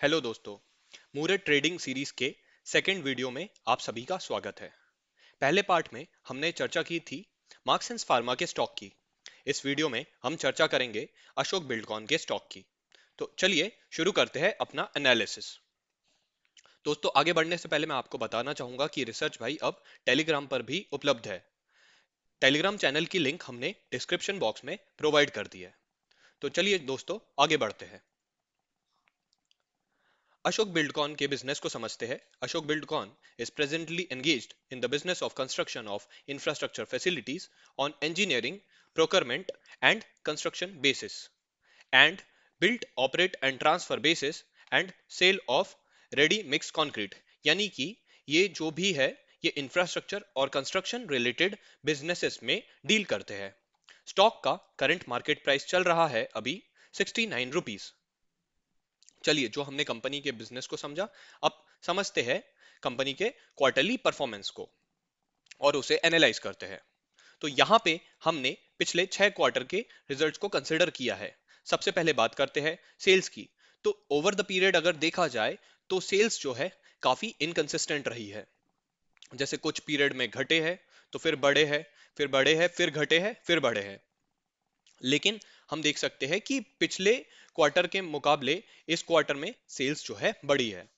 Hello दोस्तों। मूरेट trading series के second video में आप सभी का स्वागत है। पहले पार्ट में हमने चर्चा की थी मार्क्स एंड फार्मा के स्टॉक की। इस वीडियो में हम चर्चा करेंगे अशोक बिल्डकॉन के स्टॉक की। तो चलिए शुरू करते हैं अपना एनालिसिस। दोस्तों, आगे बढ़ने से पहले मैं आपको बताना चाहूंगा कि रिसर्च भाई अब टेलीग्राम पर भी उपलब्ध है। टेलीग्राम चैनल की लिंक हमने डिस्क्रिप्शन बॉक्स में प्रोवाइड कर दी है। तो चलिए दोस्तों, आगे बढ़ते हैं। अशोक बिल्डकॉन के बिजनेस को समझते हैं। Ashok Buildcon is presently engaged in the business of construction of infrastructure facilities on engineering, procurement and construction basis and build, operate and transfer basis and sale of ready mixed concrete। यानी कि ये जो भी है ये इंफ्रास्ट्रक्चर और construction related businesses में deal करते हैं। स्टॉक का करंट मार्केट प्राइस चल रहा है अभी 69 रुपीज। चलिए, जो हमने कंपनी के बिजनेस को समझा, अब समझते हैं कंपनी के क्वार्टरली परफॉर्मेंस को और उसे एनालाइज करते हैं। तो यहाँ पे हमने पिछले 6 क्वार्टर के रिजल्ट्स को कंसिडर किया है। सबसे पहले बात करते हैं सेल्स की। तो ओवर द पीरियड अगर देखा जाए तो सेल्स जो है काफी इनकंसिस्टेंट रही है। जैसे कुछ पीरियड में घटे हैं, तो फिर बढ़े हैं, फिर बढ़े हैं, फिर घटे हैं, फिर बढ़े हैं। लेकिन हम देख सकते हैं कि पिछले क्वार्टर के मुकाबले इस क्वार्टर में सेल्स जो है बढ़ी है।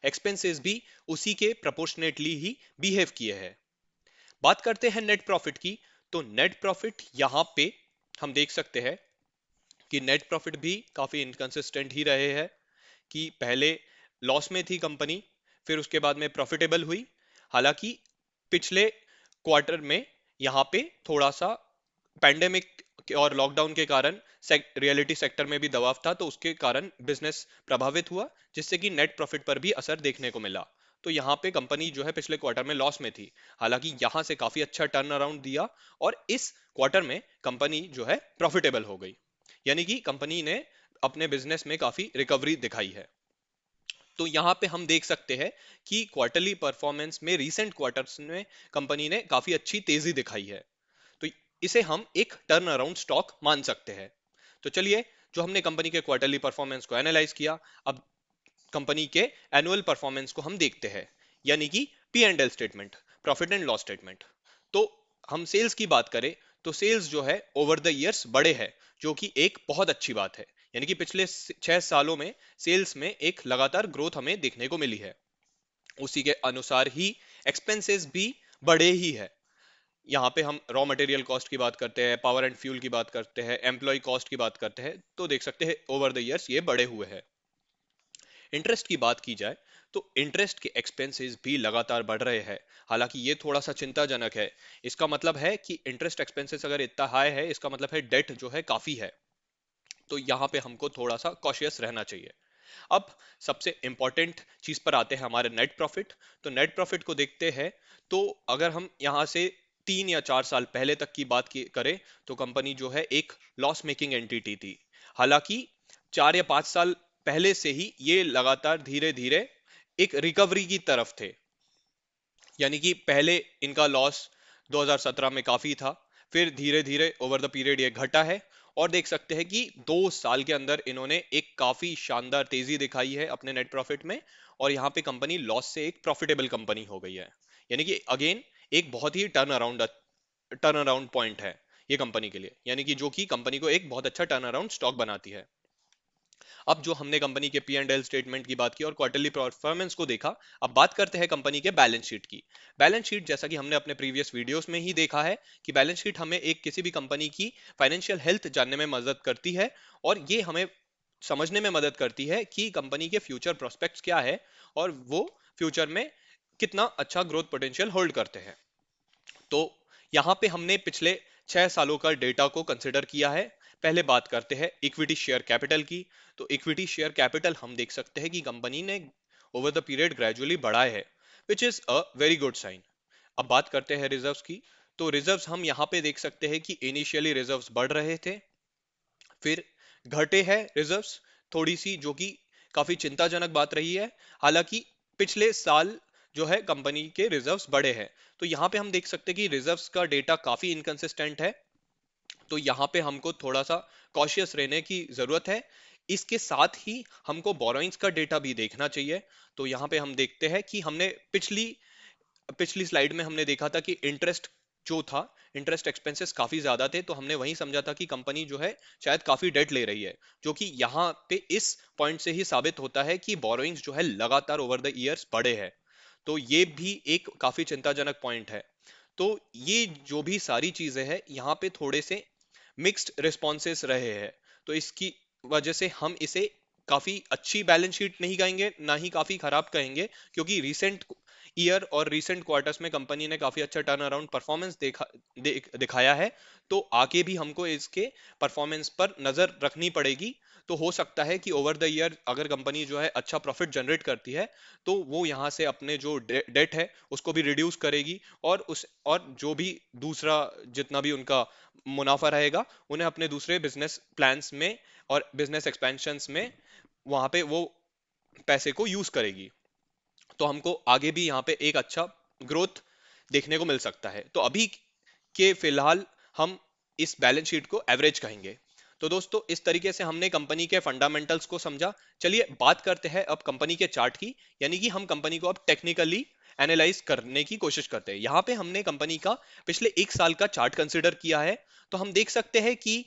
एक्सपेंसेस भी उसी के प्रोपोर्शनेटली ही बिहेव किए हैं। बात करते हैं नेट प्रॉफिट की। तो नेट प्रॉफिट यहां पे हम देख सकते हैं कि नेट प्रॉफिट भी काफी इनकंसिस्टेंट ही रहे हैं कि पहले लॉस में थी कंपनी, फिर उसके बाद में प्रॉफिटेबल हुई। हालांकि पिछले क्वार्टर में यहाँ पे थोड़ा सा पैंडेमिक और लॉकडाउन के कारण रियलिटी सेक्टर में भी दबाव था, तो उसके कारण बिजनेस प्रभावित हुआ, जिससे कि नेट प्रॉफिट पर भी असर देखने को मिला। तो यहाँ पे कंपनी जो है पिछले क्वार्टर में लॉस में थी, हालांकि यहाँ से काफी अच्छा टर्न अराउंड दिया और इस क्वार्टर में कंपनी जो है प्रॉफिटेबल हो गई। यानी कि कंपनी ने अपने बिजनेस में काफी रिकवरी दिखाई है। तो यहाँ पे हम देख सकते हैं कि क्वार्टरली परफॉर्मेंस में रीसेंट क्वार्टर्स में कंपनी ने काफी अच्छी तेजी दिखाई है। तो इसे हम एक टर्न अराउंड स्टॉक मान सकते हैं। तो चलिए, जो हमने कंपनी के क्वार्टरली परफॉर्मेंस को एनालाइज किया, अब कंपनी के एनुअल परफॉर्मेंस को हम देखते हैं, यानी कि P and L statement, profit and loss statement. तो हम सेल्स की बात करें तो सेल्स जो है ओवर द ईयर्स बड़े हैं, जो कि एक बहुत अच्छी बात है। यानी कि पिछले 6 सालों में सेल्स में एक लगातार ग्रोथ हमें देखने को मिली है। उसी के अनुसार ही एक्सपेंसेस भी बड़े ही है। यहाँ पे हम रॉ मटेरियल कॉस्ट की बात करते हैं, पावर एंड फ्यूल की बात करते हैं, एम्प्लॉय कॉस्ट की बात करते हैं, तो देख सकते हैं ओवर द ईयर्स ये बड़े हुए हैं। इंटरेस्ट की बात की जाए तो इंटरेस्ट के एक्सपेंसेस भी लगातार बढ़ रहे हैं। हालांकि ये थोड़ा सा चिंताजनक है। इसका मतलब है कि इंटरेस्ट एक्सपेंसेस अगर इतना हाई है, इसका मतलब है डेट जो है काफी है। तो यहाँ पे हमको थोड़ा सा कॉशियस रहना चाहिए। अब सबसे इंपॉर्टेंट चीज पर आते हैं, हमारे नेट प्रॉफिट। तो नेट प्रॉफिट को देखते हैं। तो अगर हम यहाँ से 3 या 4 साल पहले तक की बात की करें तो कंपनी जो है एक लॉस मेकिंग एंटिटी थी। हालांकि 4 या 5 साल पहले से ही ये लगातार धीरे धीरे एक रिकवरी की तरफ थे। यानी कि पहले इनका लॉस 2017 में काफी था, फिर धीरे धीरे ओवर द पीरियड ये घटा है। और देख सकते हैं कि 2 साल के अंदर इन्होंने एक काफी शानदार तेजी दिखाई है अपने नेट प्रॉफिट में, और यहाँ पे कंपनी लॉस से एक प्रॉफिटेबल कंपनी हो गई है। यानी कि अगेन एक बहुत ही टर्न अराउंड पॉइंट है ये कंपनी के लिए, यानी कि जो कि कंपनी को एक बहुत अच्छा टर्न अराउंड स्टॉक बनाती है। अब जो हमने कंपनी के पी एंड एल स्टेटमेंट की बात की और क्वार्टरली परफॉर्मेंस को देखा, अब बात करते हैं कंपनी के बैलेंस शीट की। बैलेंस शीट, जैसा कि हमने अपने प्रीवियस वीडियोस में ही देखा है कि बैलेंस शीट हमें एक किसी भी कंपनी की फाइनेंशियल हेल्थ जानने में मदद करती है, और ये हमें समझने में मदद करती है कि कंपनी के फ्यूचर प्रोस्पेक्ट्स क्या है और वो फ्यूचर में कितना अच्छा ग्रोथ पोटेंशियल होल्ड करते हैं। तो यहाँ पे हमने पिछले 6 सालों का डेटा को कंसिडर किया है। पहले बात करते हैं इक्विटी शेयर कैपिटल की। तो इक्विटी शेयर कैपिटल हम देख सकते हैं कि कंपनी ने ओवर द पीरियड ग्रेजुअली बढ़ाए है, which is a very good sign. अब बात करते हैं रिजर्व्स की। तो रिजर्व्स हम यहाँ पे देख सकते हैं कि इनिशियली रिजर्व्स बढ़ रहे थे, फिर घटे हैं रिजर्व्स थोड़ी सी, जो कि काफी चिंताजनक बात रही है। हालांकि पिछले साल जो है कंपनी के रिजर्व्स बढ़े हैं। तो यहाँ पे हम देख सकते हैं कि रिजर्व्स का डेटा काफी इनकंसिस्टेंट है। तो यहाँ पे हमको थोड़ा सा कॉशियस रहने की जरूरत है। इसके साथ ही हमको बोरोइंग्स का डेटा भी देखना चाहिए। तो यहाँ पे हम देखते हैं कि हमने पिछली पिछली स्लाइड में हमने देखा था कि इंटरेस्ट जो था, इंटरेस्ट एक्सपेंसेस काफी ज्यादा थे, तो हमने वही समझा था कि कंपनी जो है शायद काफी डेट ले रही है, जो कि यहाँ पे इस पॉइंट से ही साबित होता है कि बोरोइंग्स जो है लगातार ओवर द ईयर्स बढ़े हैं। तो ये भी एक काफी चिंताजनक पॉइंट है। तो ये जो भी सारी चीजें हैं यहाँ पे थोड़े से मिक्स्ड रिस्पॉन्सेस रहे हैं। तो इसकी वजह से हम इसे काफी अच्छी बैलेंस शीट नहीं कहेंगे, ना ही काफी खराब कहेंगे, क्योंकि रीसेंट ईयर और रीसेंट क्वार्टर्स में कंपनी ने काफी अच्छा टर्न अराउंड परफॉर्मेंस दिखाया है। तो आगे भी हमको इसके परफॉर्मेंस पर नजर रखनी पड़ेगी। तो हो सकता है कि ओवर द ईयर अगर कंपनी जो है अच्छा प्रॉफिट जनरेट करती है, तो वो यहाँ से अपने जो डेट है उसको भी रिड्यूस करेगी, और जो भी दूसरा जितना भी उनका मुनाफा रहेगा उन्हें अपने दूसरे बिजनेस प्लान्स में और बिजनेस एक्सपेंशंस में वहां पे वो पैसे को यूज करेगी। तो हमको आगे भी यहाँ पे एक अच्छा ग्रोथ देखने को मिल सकता है। तो अभी के फिलहाल हम इस बैलेंस शीट को एवरेज कहेंगे। तो दोस्तों इस तरीके से हमने कंपनी के फंडामेंटल्स को समझा। चलिए बात करते हैं अब कंपनी के चार्ट की, यानी कि हम कंपनी को अब टेक्निकली एनालाइज करने की कोशिश करते हैं। यहाँ पे हमने कंपनी का पिछले एक साल का चार्ट कंसिडर किया है। तो हम देख सकते हैं कि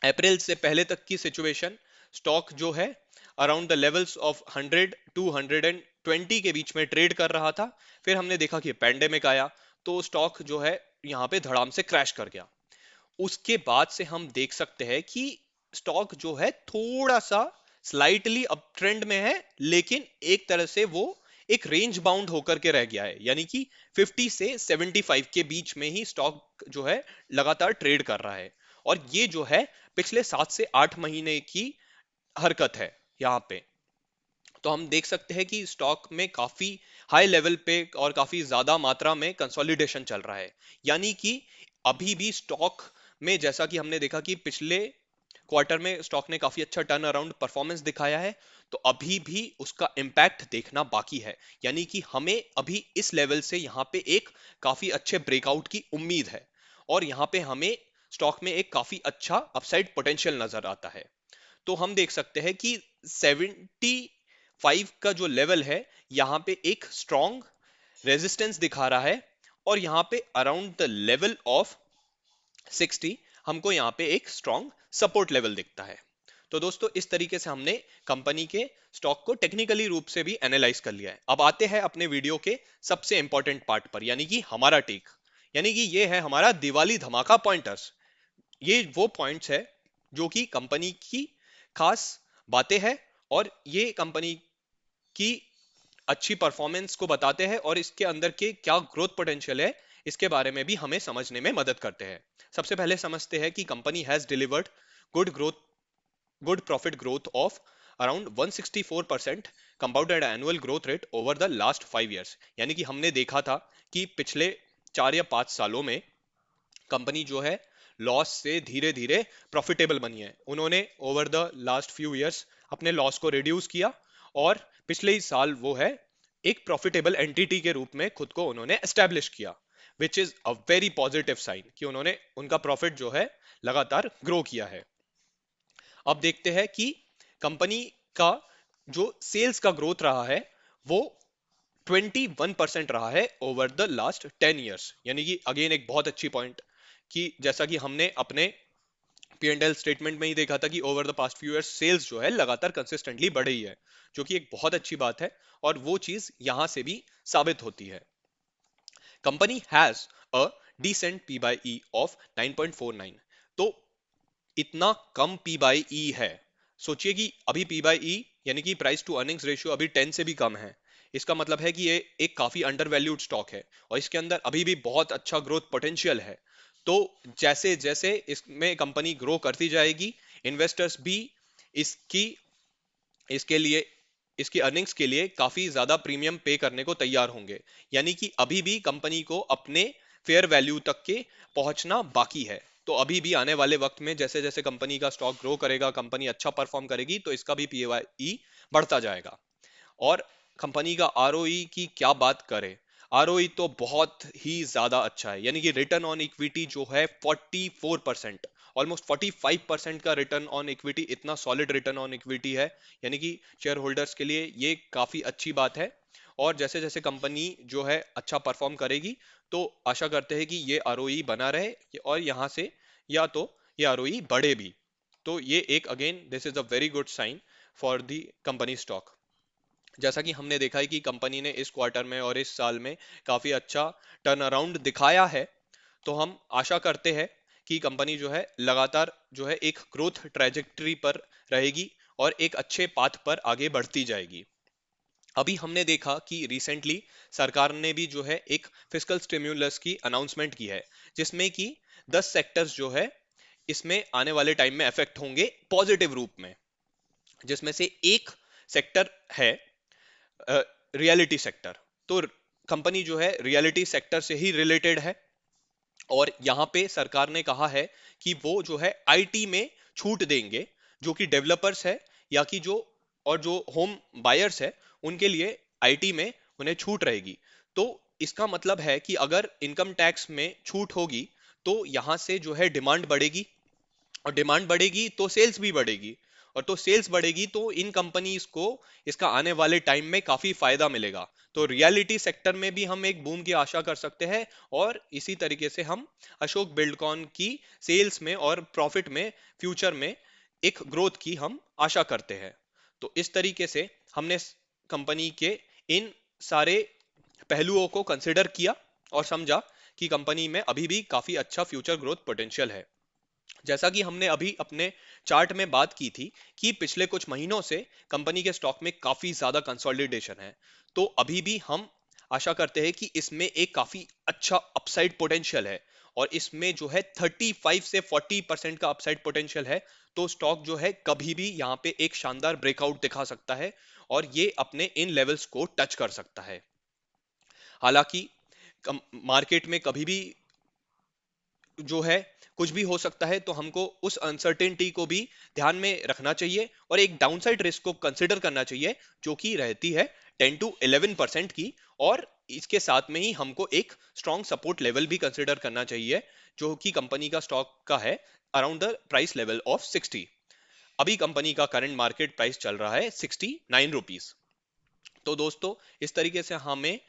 अप्रैल से पहले तक की सिचुएशन, स्टॉक जो है around the levels of 100 to 120 के बीच में ट्रेड कर रहा था। फिर हमने देखा कि पैंडेमिक आया, तो स्टॉक जो है यहाँ पे धड़ाम से क्रैश कर गया। उसके बाद से हम देख सकते हैं कि स्टॉक जो है थोड़ा सा स्लाइटली अप ट्रेंड में है, लेकिन एक तरह से वो एक रेंज बाउंड होकर के रह गया है, यानी कि 50 से 75 के बीच में ही स्टॉक जो है लगातार ट्रेड कर रहा है। और ये जो है पिछले 7 से 8 महीने की हरकत है यहाँ पे। तो हम देख सकते हैं कि स्टॉक में काफी हाई लेवल पे और काफी ज्यादा मात्रा में कंसोलिडेशन चल रहा है। यानी कि अभी भी स्टॉक में, जैसा कि हमने देखा कि पिछले क्वार्टर में स्टॉक ने काफी अच्छा टर्न अराउंड परफॉर्मेंस दिखाया है, तो अभी भी उसका इम्पैक्ट देखना बाकी है। यानी कि हमें अभी इस लेवल से यहाँ पे एक काफी अच्छे ब्रेकआउट की उम्मीद है, और यहाँ पे हमें स्टॉक में एक काफी अच्छा अपसाइड पोटेंशियल नजर आता है। तो हम देख सकते हैं कि 75 का जो लेवल है यहाँ पे एक स्ट्रॉन्ग रेजिस्टेंस दिखा रहा है, और यहाँ पे अराउंड द लेवल ऑफ 60 हमको यहाँ पे एक स्ट्रॉन्ग सपोर्ट लेवल दिखता है। तो दोस्तों इस तरीके से हमने कंपनी के स्टॉक को टेक्निकली रूप से भी एनालाइज कर लिया है। अब आते हैं अपने वीडियो के सबसे इंपॉर्टेंट पार्ट पर, यानी कि हमारा टेक, यानी कि ये है हमारा दिवाली धमाका पॉइंटर्स। ये वो पॉइंट्स है जो कि कंपनी की खास बातें हैं, और ये कंपनी की अच्छी परफॉर्मेंस को बताते हैं, और इसके अंदर के क्या ग्रोथ पोटेंशियल है इसके बारे में भी हमें समझने में मदद करते हैं। सबसे पहले समझते हैं कि company has delivered good growth good profit growth of around 164% compounded annual growth rate over the last 5 years। यानी कि हमने देखा था कि पिछले 4 या 5 सालों में कंपनी जो है लॉस से धीरे धीरे प्रॉफिटेबल बनी है। उन्होंने over the last few years अपने लॉस को रिड्यूस किया, और पिछले ही साल वो है एक प्रॉफिटेबल एंटिटी के रूप में खुद को उन्होंने एस्टेब्लिश किया, which is a very positive sign कि उन्होंने उनका प्रॉफिट जो है लगातार ग्रो किया है। अब देखते हैं कि कंपनी का जो सेल्स का ग्रोथ रहा है वो 21% रहा है ओवर द लास्ट 10 years। यानी कि अगेन एक बहुत अच्छी पॉइंट, कि जैसा कि हमने अपने P&L स्टेटमेंट में ही देखा था कि over the past few years sales जो है लगातार कंसिस्टेंटली बढ़ रही है, जो कि एक बहुत अच्छी बात है, और वो चीज यहां से भी साबित होती है। Company has a decent P by E of 9.49। तो इतना कम पी बाई ई है। सोचिए कि अभी पी बाई ई यानी कि प्राइस टू अर्निंग्स रेशियो अभी 10 से भी कम है। इसका मतलब है कि ये एक काफी अंडर वैल्यूड स्टॉक है, और इसके अंदर अभी भी बहुत अच्छा ग्रोथ पोटेंशियल है। तो जैसे जैसे इसमें कंपनी ग्रो करती जाएगी, इन्वेस्टर्स भी इसकी इसके लिए इसकी अर्निंग्स के लिए काफी ज्यादा प्रीमियम पे करने को तैयार होंगे। यानी कि अभी भी कंपनी को अपने फेयर वैल्यू तक के पहुंचना बाकी है। तो अभी भी आने वाले वक्त में जैसे जैसे कंपनी का स्टॉक ग्रो करेगा, कंपनी अच्छा परफॉर्म करेगी, तो इसका भी पीई बढ़ता जाएगा। और कंपनी का आरओई की क्या बात करें, आरओई तो बहुत ही ज्यादा अच्छा है। यानी कि रिटर्न ऑन इक्विटी जो है 44%, ऑलमोस्ट 45% का रिटर्न ऑन इक्विटी, इतना सॉलिड रिटर्न ऑन इक्विटी है, यानी कि शेयर होल्डर्स के लिए ये काफी अच्छी बात है। और जैसे जैसे कंपनी जो है अच्छा परफॉर्म करेगी, तो आशा करते हैं कि ये आरओई बना रहे, और यहाँ से या तो ये आरओई बढ़े भी। तो ये एक again this is a very good sign for the company stock. जैसा कि हमने देखा है कि कंपनी ने इस क्वार्टर में और इस साल में काफी अच्छा टर्न अराउंड दिखाया है, तो हम आशा करते हैं कि कंपनी जो है लगातार जो है एक ग्रोथ ट्रेजेक्टरी पर रहेगी और एक अच्छे पाथ पर आगे बढ़ती जाएगी। अभी हमने देखा कि रिसेंटली सरकार ने भी जो है एक फिस्कल स्टिम्युलस की अनाउंसमेंट की है, जिसमें कि 10 सेक्टर्स जो है इसमें आने वाले टाइम में अफेक्ट होंगे पॉजिटिव रूप में, जिसमें से एक सेक्टर है रियलिटी सेक्टर। तो कंपनी जो है रियलिटी सेक्टर से ही रिलेटेड है, और यहाँ पे सरकार ने कहा है कि वो जो है आईटी में छूट देंगे, जो कि डेवलपर्स है या कि जो होम बायर्स है उनके लिए आईटी में उन्हें छूट रहेगी। तो इसका मतलब है कि अगर इनकम टैक्स में छूट होगी, तो यहाँ से जो है डिमांड बढ़ेगी, और डिमांड बढ़ेगी तो सेल्स भी बढ़ेगी, और तो सेल्स बढ़ेगी तो इन कंपनीज को इसका आने वाले टाइम में काफी फायदा मिलेगा। तो रियलिटी सेक्टर में भी हम एक बूम की आशा कर सकते हैं, और इसी तरीके से हम अशोक बिल्डकॉन की सेल्स में और प्रॉफिट में फ्यूचर में एक ग्रोथ की हम आशा करते हैं। तो इस तरीके से हमने कंपनी के इन सारे पहलुओं को कंसिडर किया और समझा कि कंपनी में अभी भी काफी अच्छा फ्यूचर ग्रोथ पोटेंशियल है। जैसा कि हमने अभी अपने चार्ट में बात की थी कि पिछले कुछ महीनों से कंपनी के स्टॉक में काफी ज्यादा कंसोलिडेशन है, तो अभी भी हम आशा करते हैं कि इसमें एक काफी अच्छा अपसाइड पोटेंशियल है, और इसमें जो है 35 से 40% का अपसाइड पोटेंशियल है। तो स्टॉक जो है कभी भी यहाँ पे एक शानदार ब्रेकआउट दिखा सकता है, और ये अपने इन लेवल्स को टच कर सकता है। हालांकि मार्केट में कभी भी जो है कुछ भी हो सकता है, तो हमको उस अनसर्टेनिटी को भी ध्यान में रखना चाहिए, और एक डाउनसाइड रिस्क को कंसिडर करना चाहिए, जो कि रहती है 10 to 11% की। और इसके साथ में ही हमको एक स्ट्रॉन्ग सपोर्ट लेवल भी कंसिडर करना चाहिए, जो कि कंपनी का स्टॉक का है around the price level of 60। अभी कंपनी का करंट मार्केट प्राइस चल रहा है 69 रुपीज। तो दोस्तों, इस तरीके से हमें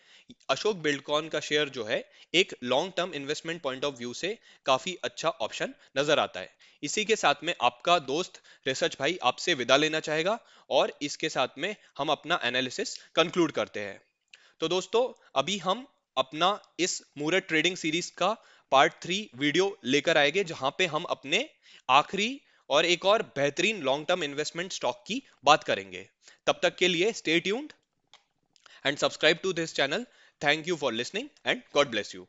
अशोक बिल्डकॉन का शेयर जो है एक long term investment point of view से काफी अच्छा ऑप्शन नजर आता है। इसी के साथ में आपका दोस्त रिसर्च भाई आपसे विदा लेना चाहेगा, और इसके साथ में हम अपना एनालिसिस कंक्लूड करते हैं। तो दोस्तों, अभी हम अपना इस मूरत ट्रेडिंग सीरीज का पार्ट 3 वीडियो लेकर आएंगे, जहां पे हम अपने आखिरी और एक और बेहतरीन लॉन्ग टर्म इन्वेस्टमेंट स्टॉक की बात करेंगे। तब तक के लिए stay tuned and subscribe to this channel. Thank you for listening and God bless you.